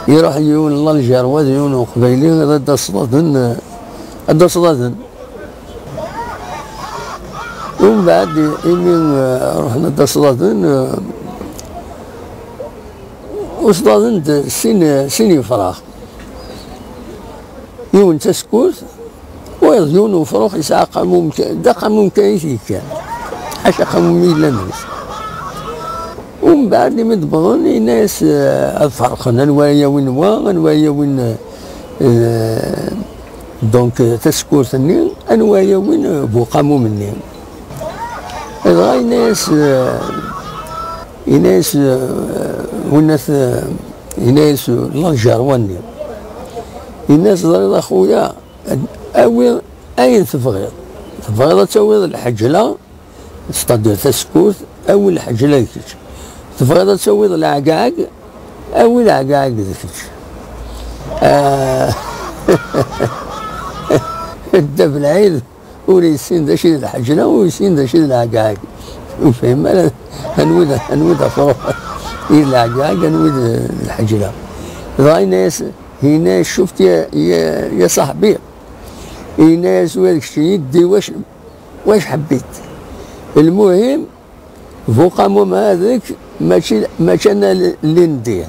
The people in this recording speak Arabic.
يروح يون الله الجرواد يون قبيلي هذا صدادن هذا صدادن. ومن بعد يمين رحنا دا صدادن وصدادن سين يفراغ يون تسكوت ويون وفروخ يسعى قاموم دا قاموم كايسي كان حاشا قاموم إلا ناس. ومن بعد اللي مدبغن ناس فرقنا نوايا وين نوايا وين دونك تسكوت ني نوايا وين بو قاموم ني. غاي ناس وناس ناس الله جارواني الناس ضريض اخويا اوي اين تبغيض تسوي الحجله ستادير تسكوت او الحجله كيتش تبغيض تسوي العقاق او العقاق كيتش الدب العيد وليسين دا شي الحجله ويسين دا شي العقاق وفهم هنود فروح العقاق هنود الحجله. ضاي ناس هنا شفت يا صاحبي ناس وهذاك الشيء يدي واش حبيت. المهم فوق قاموم هذاك ماشي انا اللي نديه